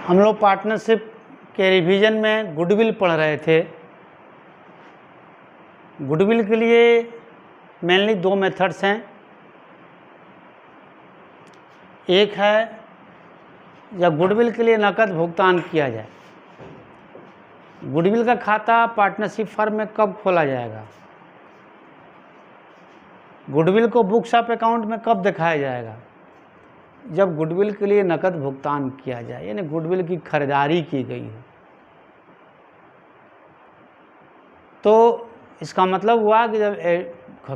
हम लोग पार्टनरशिप के रिवीजन में गुडविल पढ़ रहे थे। गुडविल के लिए मेनली दो मेथड्स हैं। एक है जब गुडविल के लिए नकद भुगतान किया जाए। गुडविल का खाता पार्टनरशिप फर्म में कब खोला जाएगा, गुडविल को बुक्स ऑफ अकाउंट में कब दिखाया जाएगा, जब गुडविल के लिए नकद भुगतान किया जाए, यानी गुडविल की खरीदारी की गई है। तो इसका मतलब हुआ कि जब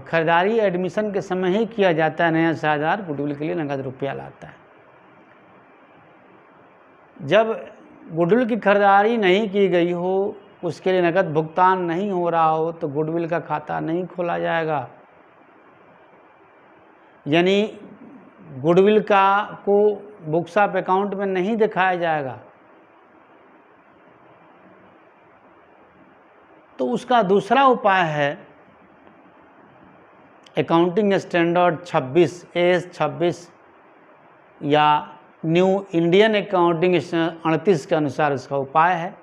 खरीदारी एडमिशन के समय ही किया जाता है, नया शेयरधारक गुडविल के लिए नकद रुपया लाता है। जब गुडविल की खरीदारी नहीं की गई हो, उसके लिए नकद भुगतान नहीं हो रहा हो, तो गुडविल का खाता नहीं खोला जाएगा, यानी गुडविल को बुक्स ऑफ अकाउंट में नहीं दिखाया जाएगा। तो उसका दूसरा उपाय है अकाउंटिंग स्टैंडर्ड 26 AS 26 या न्यू इंडियन अकाउंटिंग 38 के अनुसार उसका उपाय है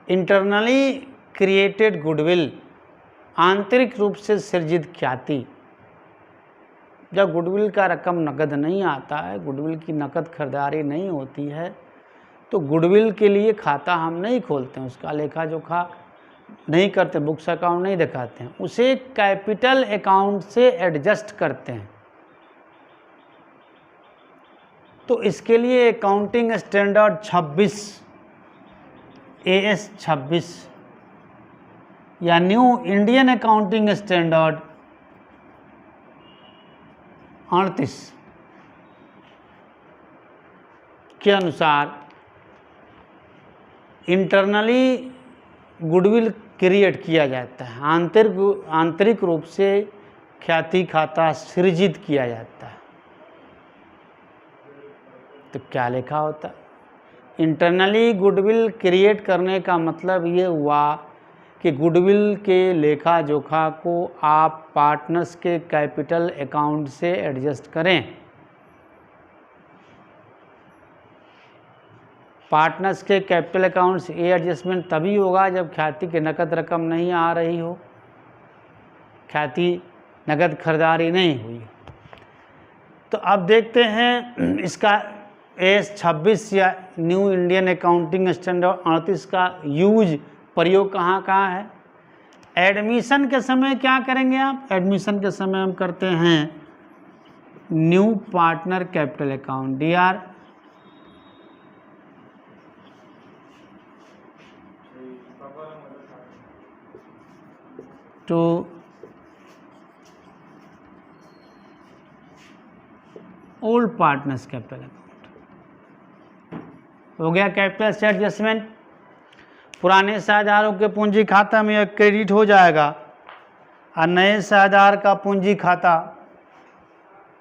इंटरनली क्रिएटेड गुडविल, आंतरिक रूप से सृजित ख्याति। जब गुडविल का रकम नकद नहीं आता है, गुडविल की नकद खरीदारी नहीं होती है, तो गुडविल के लिए खाता हम नहीं खोलते हैं, उसका लेखा जोखा नहीं करते, बुक्स अकाउंट नहीं दिखाते हैं, उसे कैपिटल अकाउंट से एडजस्ट करते हैं। तो इसके लिए अकाउंटिंग स्टैंडर्ड 26 AS 26 या न्यू इंडियन अकाउंटिंग स्टैंडर्ड 38 के अनुसार इंटरनली गुडविल क्रिएट किया जाता है, आंतरिक रूप से ख्याति खाता सृजित किया जाता है। तो क्या लिखा होता है? इंटरनली गुडविल क्रिएट करने का मतलब ये हुआ कि गुडविल के लेखा जोखा को आप पार्टनर्स के कैपिटल अकाउंट से एडजस्ट करें। पार्टनर्स के कैपिटल अकाउंट से ये एडजस्टमेंट तभी होगा जब ख्याति की नकद रकम नहीं आ रही हो, ख्याति नकद खरीदारी नहीं हुई। तो अब देखते हैं इसका AS 26 या न्यू इंडियन अकाउंटिंग स्टैंडर्ड 38 का यूज, प्रयोग कहाँ कहाँ है। एडमिशन के समय क्या करेंगे आप? एडमिशन के समय हम करते हैं new partner capital account DR to old partners capital account. हो गया कैपिटल से एडजस्टमेंट। पुराने शेयरधारकों के पूंजी खाता में यह क्रेडिट हो जाएगा और नए शेयरधार का पूंजी खाता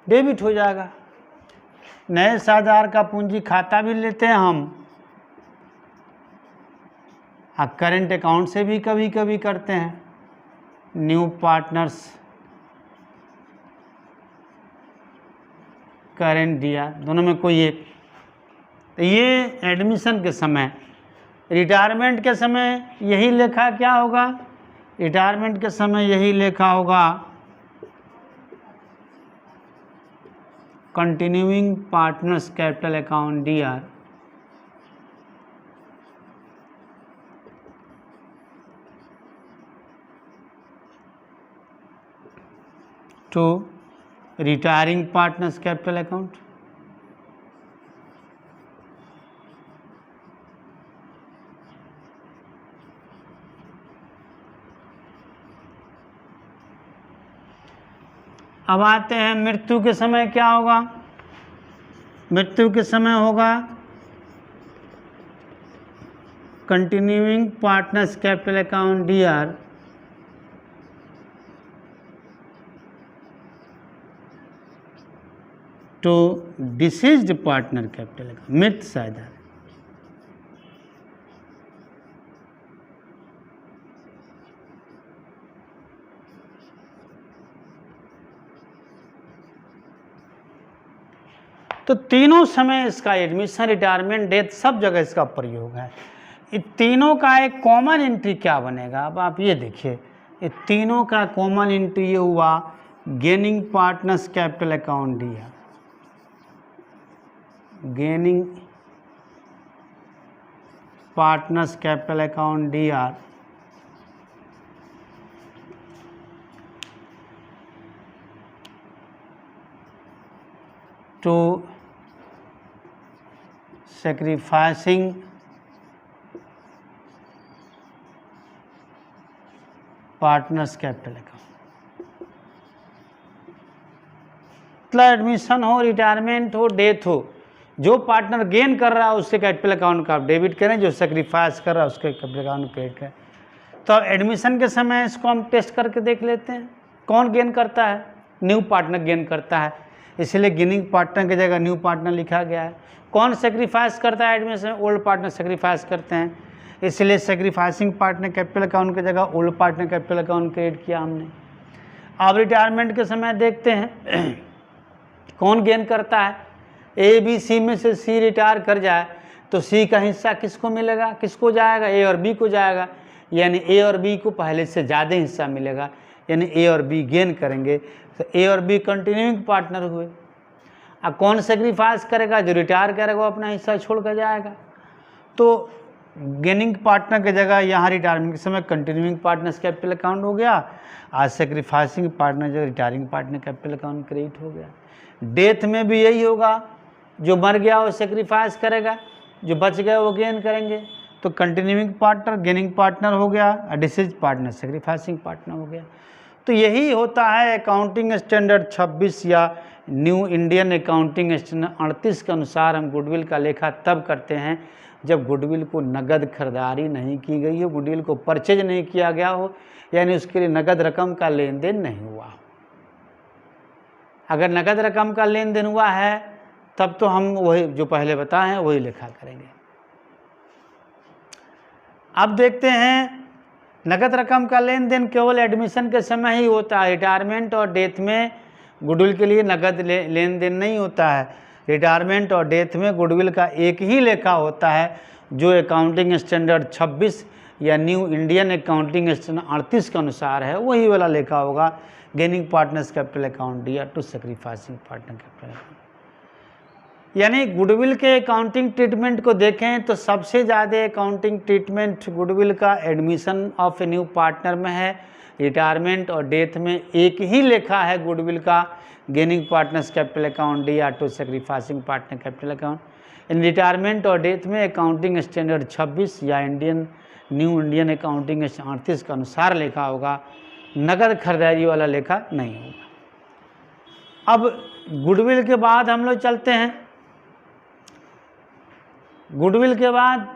डेबिट हो जाएगा। नए शेयरधार का पूंजी खाता भी लेते हैं हम और करेंट अकाउंट से भी कभी कभी करते हैं। न्यू पार्टनर्स करेंट DR, दोनों में कोई एक। तो ये एडमिशन के समय। रिटायरमेंट के समय यही लेखा क्या होगा? रिटायरमेंट के समय यही लेखा होगा continuing partners capital account DR to retiring partners capital account. अब आते हैं मृत्यु के समय क्या होगा। मृत्यु के समय होगा continuing partners capital account DR to deceased partner capital account, मृत शेयरधारक। तो तीनों समय इसका एडमिशन, रिटायरमेंट, डेथ सब जगह इसका प्रयोग है। इन तीनों का एक कॉमन एंट्री क्या बनेगा? अब आप ये देखिए, ये तीनों का कॉमन एंट्री ये हुआ गेनिंग पार्टनर्स कैपिटल अकाउंट दिया, gaining partners capital account DR to sacrificing partners capital account. मतलब एडमिशन हो, रिटायरमेंट हो, डेथ हो, जो पार्टनर गेन कर रहा है उसके कैपिटल अकाउंट का आप डेबिट करें, जो सेक्रीफाइस कर रहा है उसके कैपिटल अकाउंट क्रेडिट करें। तो एडमिशन के समय इसको हम टेस्ट करके देख लेते हैं कौन गेन करता है। न्यू पार्टनर गेन करता है, इसलिए गेनिंग पार्टनर की जगह न्यू पार्टनर लिखा गया है। कौन सेक्रीफाइस करता है एडमिशन? ओल्ड पार्टनर सेक्रीफाइस करते हैं, इसलिए सेक्रीफाइसिंग पार्टनर कैपिटल अकाउंट की जगह old partner capital account create किया हमने। अब रिटायरमेंट के समय देखते हैं कौन गेन करता है। A, B, C में से C रिटायर कर जाए तो C का हिस्सा किसको मिलेगा, किसको जाएगा? A और B को जाएगा, यानी A और B को पहले से ज़्यादा हिस्सा मिलेगा, यानी A और B गेन करेंगे। तो A और B कंटिन्यूइंग पार्टनर हुए। अब कौन सेक्रीफाइस करेगा? जो रिटायर करेगा वो अपना हिस्सा छोड़ कर जाएगा। तो गेनिंग पार्टनर की जगह यहाँ रिटायरमेंट के समय कंटिन्यूइंग पार्टनर्स कैपिटल अकाउंट हो गया, आज सेक्रीफाइसिंग पार्टनर जो retiring partner capital account create हो गया। डेथ में भी यही होगा, जो मर गया वो सेक्रीफाइस करेगा, जो बच गया वो गेन करेंगे। तो कंटिन्यूइंग पार्टनर गेनिंग पार्टनर हो गया, डिसीज पार्टनर सेक्रीफाइसिंग पार्टनर हो गया। तो यही होता है अकाउंटिंग स्टैंडर्ड 26 या न्यू इंडियन अकाउंटिंग स्टैंडर्ड 38 के अनुसार हम गुडविल का लेखा तब करते हैं जब गुडविल को नगद खरीदारी नहीं की गई हो, गुडविल को परचेज नहीं किया गया हो, यानी उसके लिए नगद रकम का लेन देन नहीं हुआ। अगर नगद रकम का लेन देन हुआ है तब तो हम वही जो पहले बताए हैं वही लेखा करेंगे। अब देखते हैं नगद रकम का लेन देन केवल एडमिशन के समय ही होता है। रिटायरमेंट और डेथ में गुडविल के लिए नगद लेन देन नहीं होता है। रिटायरमेंट और डेथ में गुडविल का एक ही लेखा होता है, जो अकाउंटिंग स्टैंडर्ड 26 या न्यू इंडियन अकाउंटिंग स्टैंडर्ड 38 के अनुसार है, वही वाला लेखा होगा gaining partners capital account DR to sacrificing partner capital account. यानी गुडविल के अकाउंटिंग ट्रीटमेंट को देखें तो सबसे ज़्यादा अकाउंटिंग ट्रीटमेंट गुडविल का admission of a new partner में है। रिटायरमेंट और डेथ में एक ही लेखा है गुडविल का, gaining partners capital account DR to sacrificing partner capital account. इन रिटायरमेंट और डेथ में अकाउंटिंग स्टैंडर्ड 26 या न्यू इंडियन अकाउंटिंग स्टैंडर्ड 38 के अनुसार लेखा होगा, नगद खरीदारी वाला लेखा नहीं होगा। अब गुडविल के बाद हम लोग चलते हैं, गुडविल के बाद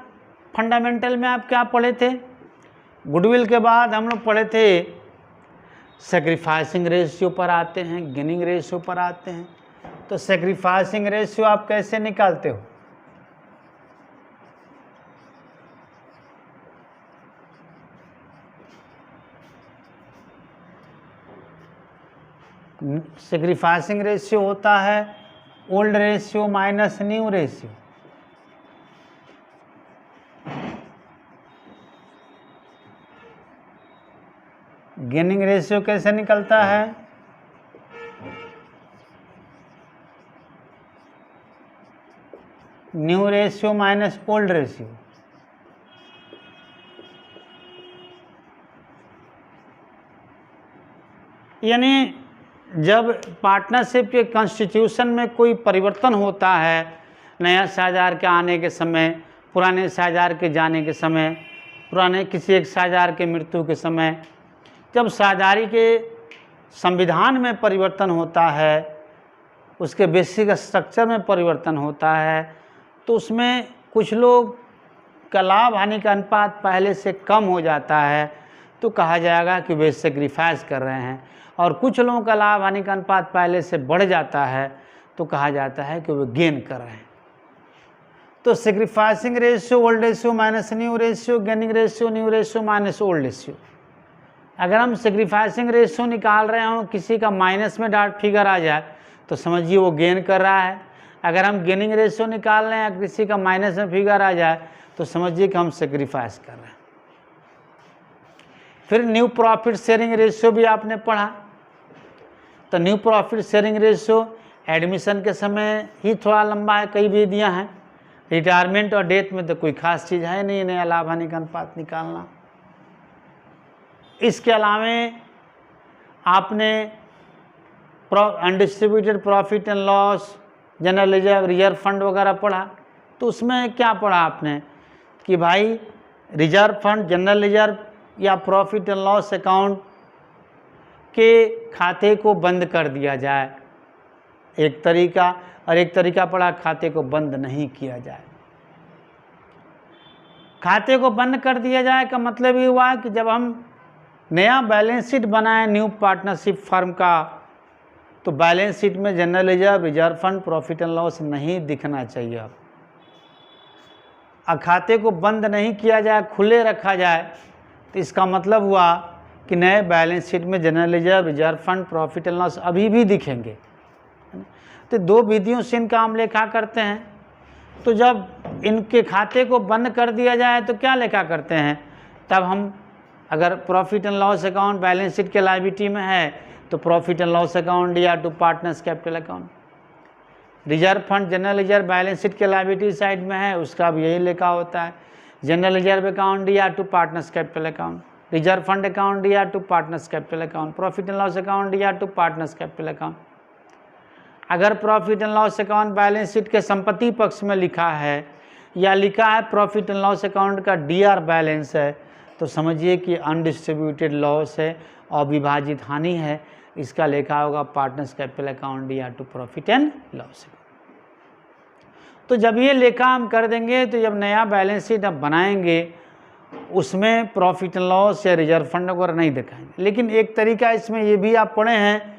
फंडामेंटल में आप क्या पढ़े थे? गुडविल के बाद हम लोग पढ़े थे सेक्रीफाइसिंग रेशियो पर आते हैं, गेनिंग रेशियो पर आते हैं। तो सेक्रीफाइसिंग रेशियो आप कैसे निकालते हो? सेक्रीफाइसिंग रेशियो होता है old ratio minus new ratio. Gaining ratio कैसे निकलता है? New ratio minus old ratio. यानी जब पार्टनरशिप के कॉन्स्टिट्यूशन में कोई परिवर्तन होता है, नया साझेदार के आने के समय, पुराने साझेदार के जाने के समय, पुराने किसी एक साझेदार के मृत्यु के समय, जब साझेदारी के संविधान में परिवर्तन होता है, उसके बेसिक स्ट्रक्चर में परिवर्तन होता है, तो उसमें कुछ लोग का लाभ हानि का अनुपात पहले से कम हो जाता है, तो कहा जाएगा कि वे सेक्रीफाइस कर रहे हैं। और कुछ लोगों का लाभ हानि का अनुपात पहले से बढ़ जाता है तो कहा जाता है कि वे गेन कर रहे हैं। तो sacrificing ratio old ratio minus new ratio, gaining ratio new ratio minus old ratio. अगर हम सेक्रीफाइसिंग रेशियो निकाल रहे हों, किसी का माइनस में डार्ट फिगर आ जाए तो समझिए वो गेन कर रहा है। अगर हम गेनिंग रेशियो निकाल रहे हैं, किसी का माइनस में फिगर आ जाए तो समझिए कि हम सेक्रीफाइस कर रहे हैं। फिर न्यू प्रॉफिट शेयरिंग रेशियो भी आपने पढ़ा। तो new profit sharing ratio admission के समय ही थोड़ा लंबा है, कई विधियाँ हैं। रिटायरमेंट और डेथ में तो कोई खास चीज़ है नहीं, नया लाभ हानि का अनुपात निकालना। इसके अलावे आपने undistributed profit and loss, general reserve fund वगैरह पढ़ा। तो उसमें क्या पढ़ा आपने कि भाई रिजर्व फंड, जनरल रिजर्व या प्रॉफिट एंड लॉस अकाउंट के खाते को बंद कर दिया जाए, एक तरीका, और एक तरीका पड़ा खाते को बंद नहीं किया जाए। खाते को बंद कर दिया जाए का मतलब ये हुआ कि जब हम नया बैलेंस शीट बनाएं न्यू पार्टनरशिप फर्म का, तो बैलेंस शीट में general reserve, reserve fund, profit and loss नहीं दिखना चाहिए। अब खाते को बंद नहीं किया जाए, खुले रखा जाए, तो इसका मतलब हुआ कि नए बैलेंस शीट में general reserve, reserve fund, profit and loss अभी भी दिखेंगे। तो दो विधियों से इनका हम लेखा करते हैं। तो जब इनके खाते को बंद कर दिया जाए तो क्या लेखा करते हैं, तब हम अगर profit and loss account balance sheet के लायबिलिटी में है तो प्रॉफिट एंड लॉस अकाउंट या to partners capital account. Reserve fund general reserve balance sheet के लायबिलिटी साइड में है, उसका भी यही लेखा होता है, जनरल रिजर्व अकाउंट या to partners capital account, reserve fund account या to partners capital account, profit and loss account या टू पार्टनर्स कैपिटल अकाउंट। अगर profit and loss account balance sheet के संपत्ति पक्ष में लिखा है या लिखा है प्रॉफिट एंड लॉस अकाउंट का डीआर बैलेंस है, तो समझिए कि अनडिस्ट्रीब्यूटेड लॉस है और विभाजित हानि है, इसका लेखा होगा पार्टनर्स कैपिटल अकाउंट या टू प्रॉफिट एंड लॉस। तो जब ये लेखा हम कर देंगे तो जब नया बैलेंस शीट हम बनाएंगे उसमें प्रॉफिट एंड लॉस या रिजर्व फंड वगैरह नहीं दिखाएंगे। लेकिन एक तरीका इसमें ये भी आप पढ़े हैं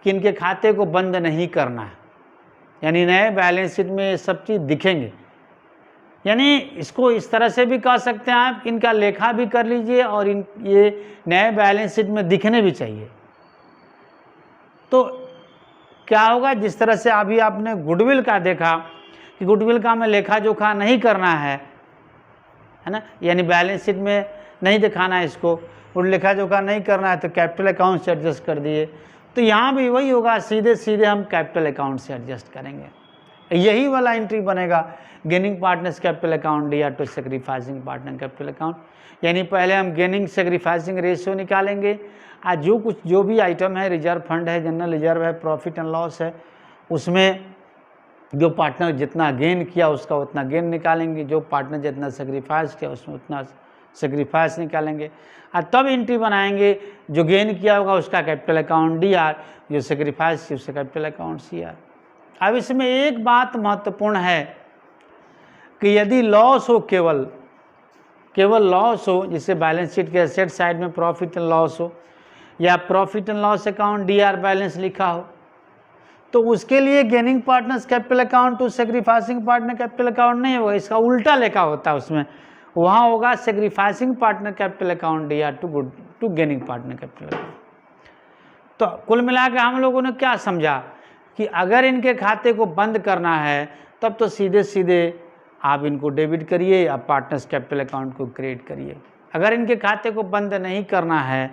कि इनके खाते को बंद नहीं करना है, यानी नए बैलेंस शीट में ये सब चीज़ दिखेंगे। यानी इसको इस तरह से भी कह सकते हैं आप, इनका लेखा भी कर लीजिए और ये नए बैलेंस शीट में दिखने भी चाहिए। तो क्या होगा, जिस तरह से अभी आपने गुडविल का देखा कि गुडविल का हमें लेखा जोखा नहीं करना है ना, यानी बैलेंस शीट में नहीं दिखाना है इसको, और लेखा जोखा नहीं करना है तो कैपिटल अकाउंट से एडजस्ट कर दिए। तो यहाँ भी वही होगा, सीधे सीधे हम कैपिटल अकाउंट से एडजस्ट करेंगे, यही वाला एंट्री बनेगा गेनिंग पार्टनर्स कैपिटल अकाउंट या to sacrificing partner capital account. यानी पहले हम गेनिंग सेक्रीफाइसिंग रेशियो निकालेंगे, आज जो भी आइटम है, रिजर्व फंड है, जनरल रिजर्व है, प्रॉफिट एंड लॉस है, उसमें जो पार्टनर जितना गेन किया उसका उतना गेन निकालेंगे, जो पार्टनर जितना सेक्रीफाइस किया उसमें उतना सेक्रीफाइस निकालेंगे, और तब एंट्री बनाएंगे जो गेन किया होगा उसका कैपिटल अकाउंट डीआर, जो सेक्रीफाइस किया उसका कैपिटल अकाउंट सीआर। अब इसमें एक बात महत्वपूर्ण है कि यदि लॉस हो, केवल लॉस हो, जिससे बैलेंस शीट के एसेट साइड में प्रॉफिट एंड लॉस हो या profit and loss account DR balance लिखा हो, तो उसके लिए gaining partners capital account to sacrificing partner capital account नहीं होगा, इसका उल्टा लेखा होता है उसमें, वहाँ होगा sacrificing partner capital account DR to gaining partner capital account. तो कुल मिला के हम लोगों ने क्या समझा कि अगर इनके खाते को बंद करना है तब तो सीधे सीधे आप इनको डेबिट करिए या पार्टनर्स कैपिटल अकाउंट को क्रिएट करिए। अगर इनके खाते को बंद नहीं करना है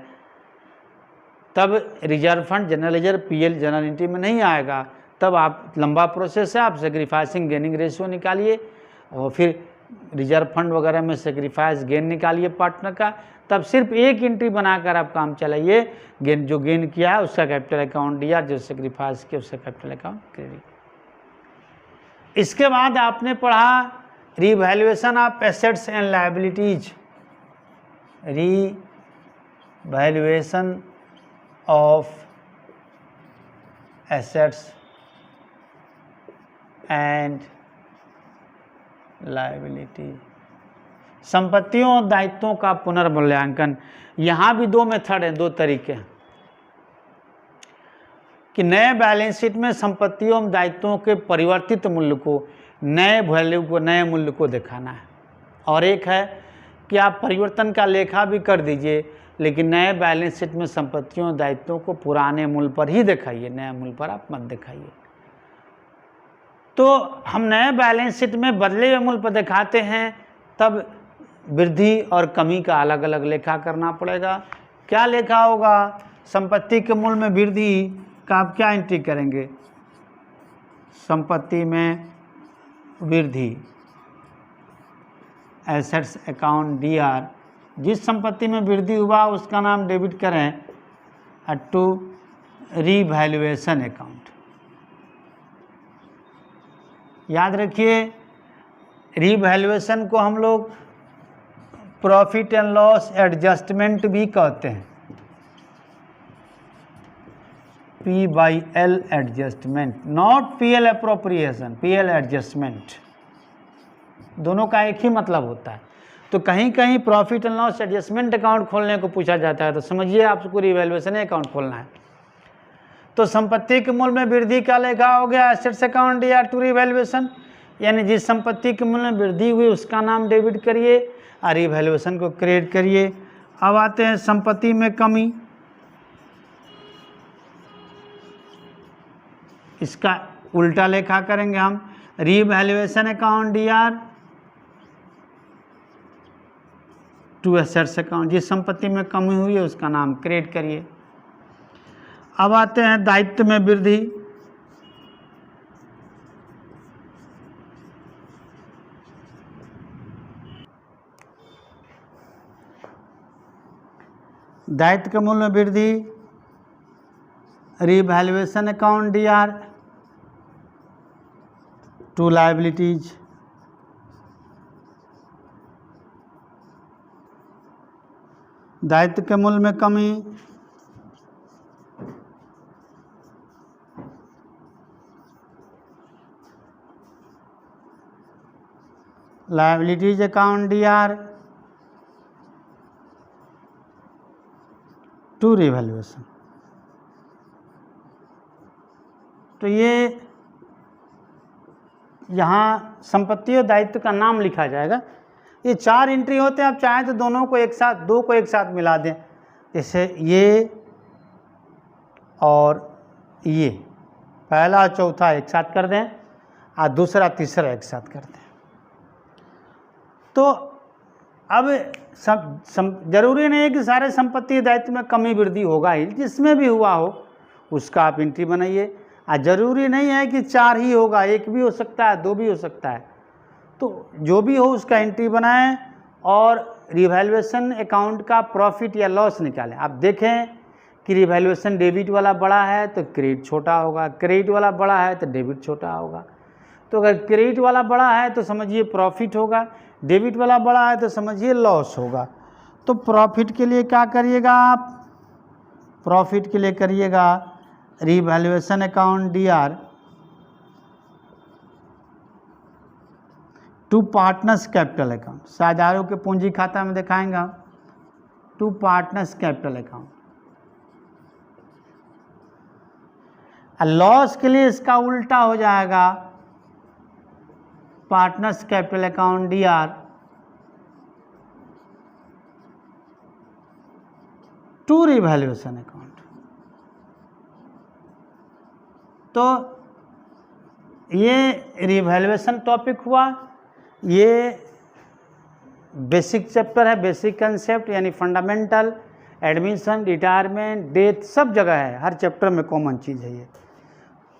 तब reserve fund, general reserve, PL general entry में नहीं आएगा, तब आप लंबा प्रोसेस है, आप सेक्रीफाइसिंग गेनिंग रेशियो निकालिए और फिर रिजर्व फंड वगैरह में सेक्रीफाइस गेन निकालिए पार्टनर का, तब सिर्फ एक एंट्री बनाकर आप काम चलाइए, गेन जो गेन किया है उसका कैपिटल अकाउंट दिया, जो सेक्रीफाइस किया उसका कैपिटल अकाउंट क्रेडिट। इसके बाद आपने पढ़ा revaluation of assets and liabilities, revaluation of assets and liability, संपत्तियों और दायित्वों का पुनर्मूल्यांकन। यहाँ भी दो मेथड हैं, दो तरीके हैं कि नए बैलेंस शीट में संपत्तियों और दायित्वों के परिवर्तित मूल्य को, नए वैल्यू को, नए मूल्य को दिखाना है, और एक है कि आप परिवर्तन का लेखा भी कर दीजिए लेकिन नए बैलेंस शीट में संपत्तियों और दायित्वों को पुराने मूल्य पर ही दिखाइए, नए मूल्य पर आप मत दिखाइए। तो हम नए बैलेंस शीट में बदले हुए मूल्य पर दिखाते हैं, तब वृद्धि और कमी का अलग अलग लेखा करना पड़ेगा। क्या लेखा होगा? संपत्ति के मूल्य में वृद्धि का आप क्या एंट्री करेंगे? संपत्ति में वृद्धि, एसेट्स अकाउंट DR, जिस संपत्ति में वृद्धि हुआ उसका नाम डेबिट करें टू रीवैल्यूएशन अकाउंट। याद रखिए, रीवैल्यूएशन को हम लोग प्रॉफिट एंड लॉस एडजस्टमेंट भी कहते हैं, P/L adjustment, not PL appropriation, PL adjustment, दोनों का एक ही मतलब होता है। तो कहीं कहीं profit and loss adjustment account खोलने को पूछा जाता है, तो समझिए आपको रिवैल्यूएशन अकाउंट खोलना है। तो संपत्ति के मूल्य में वृद्धि का लेखा हो गया assets account DR to revaluation, यानी जिस संपत्ति के मूल्य में वृद्धि हुई उसका नाम डेबिट करिए और रिवैल्यूएशन को क्रेडिट करिए। अब आते हैं संपत्ति में कमी, इसका उल्टा लेखा करेंगे हम, revaluation account DR to assets account, जिस संपत्ति में कमी हुई है उसका नाम क्रेडिट करिए। अब आते हैं दायित्व में वृद्धि, दायित्व के मूल्य में वृद्धि, revaluation account DR to liabilities, दायित्व के मूल्य में कमी, liabilities account DR to revaluation. तो ये यहाँ संपत्ति और दायित्व का नाम लिखा जाएगा। ये 4 एंट्री होते हैं, आप चाहें तो दोनों को एक साथ, 2 को एक साथ मिला दें, जैसे ये और ये, पहला और चौथा एक साथ कर दें और दूसरा तीसरा एक साथ कर दें। तो अब जरूरी नहीं है कि सारे संपत्ति दायित्व में कमी वृद्धि होगा ही, जिसमें भी हुआ हो उसका आप एंट्री बनाइए। और ज़रूरी नहीं है कि 4 ही होगा, 1 भी हो सकता है, 2 भी हो सकता है। तो जो भी हो उसका एंट्री बनाएं और रिवैल्यूएशन अकाउंट का प्रॉफिट या लॉस निकालें। आप देखें कि रिवैल्यूएशन डेबिट वाला बड़ा है तो क्रेडिट छोटा होगा, क्रेडिट वाला बड़ा है तो डेबिट छोटा होगा। तो अगर क्रेडिट वाला बड़ा है तो समझिए प्रॉफिट होगा, डेबिट वाला बड़ा है तो समझिए लॉस होगा। तो प्रॉफिट के लिए क्या करिएगा आप? प्रॉफिट के लिए करिएगा revaluation account DR to partners capital account, साझेदारों के पूंजी खाता में दिखाएंगे to partners capital account. Loss के लिए इसका उल्टा हो जाएगा partners capital account DR to revaluation account. तो ये रिवैल्यूएशन टॉपिक हुआ, ये बेसिक चैप्टर है, बेसिक कंसेप्ट यानी फंडामेंटल, एडमिशन, रिटायरमेंट, डेथ, सब जगह है, हर चैप्टर में कॉमन चीज़ है ये।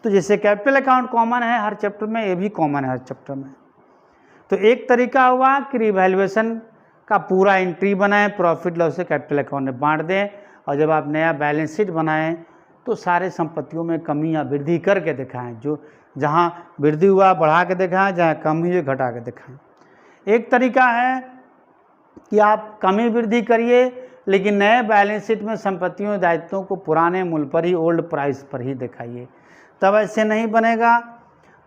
तो जैसे कैपिटल अकाउंट कॉमन है हर चैप्टर में, ये भी कॉमन है हर चैप्टर में। तो एक तरीका हुआ कि रिवैल्यूएशन का पूरा एंट्री बनाएं, प्रॉफिट लॉस से कैपिटल अकाउंट में बांट दें, और जब आप नया बैलेंस शीट बनाएं तो सारे संपत्तियों में कमी या वृद्धि करके दिखाएं, जो जहाँ वृद्धि हुआ बढ़ा के दिखाएं, जहाँ कमी हुई घटा के दिखाएं। एक तरीका है कि आप कमी वृद्धि करिए लेकिन नए बैलेंस शीट में संपत्तियों दायित्वों को पुराने मूल्य पर ही, ओल्ड प्राइस पर ही दिखाइए। तब ऐसे नहीं बनेगा।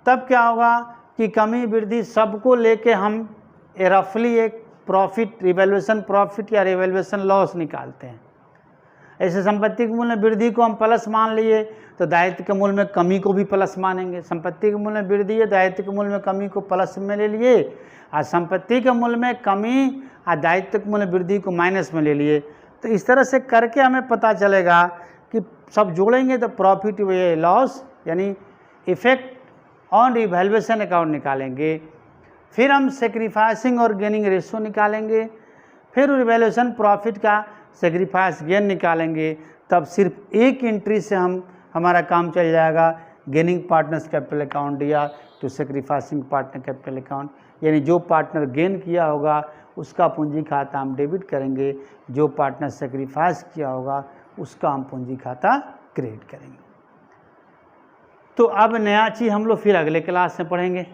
तब क्या होगा कि कमी वृद्धि सबको लेके हम रफली एक प्रॉफिट, रिवैल्यूएशन प्रॉफिट या रिवैल्यूएशन लॉस निकालते हैं। ऐसे संपत्ति के मूल्य में वृद्धि को हम प्लस मान लिए तो दायित्व के मूल्य में कमी को भी प्लस मानेंगे। संपत्ति के मूल्य में वृद्धि है, दायित्व के मूल्य में कमी को प्लस में ले लिए, और संपत्ति के मूल्य में कमी और दायित्व के मूल्य वृद्धि को माइनस में ले लिए। तो इस तरह से करके हमें पता चलेगा कि सब जोड़ेंगे तो प्रॉफिट हुए लॉस, यानी इफेक्ट ऑन रिवैल्यूएशन अकाउंट निकालेंगे, फिर हम सेक्रीफाइसिंग और गेनिंग रेशियो निकालेंगे, फिर रिवैल्यूएशन प्रॉफिट का सेक्रीफाइस गेन निकालेंगे। तब सिर्फ एक एंट्री से हमारा काम चल जाएगा, गेनिंग पार्टनर्स कैपिटल अकाउंट या to sacrificing partner capital account, यानी जो पार्टनर गेन किया होगा उसका पूंजी खाता हम डेबिट करेंगे, जो पार्टनर सेक्रीफाइस किया होगा उसका हम पूंजी खाता क्रेडिट करेंगे। तो अब नया चीज़ हम लोग फिर अगले क्लास में पढ़ेंगे।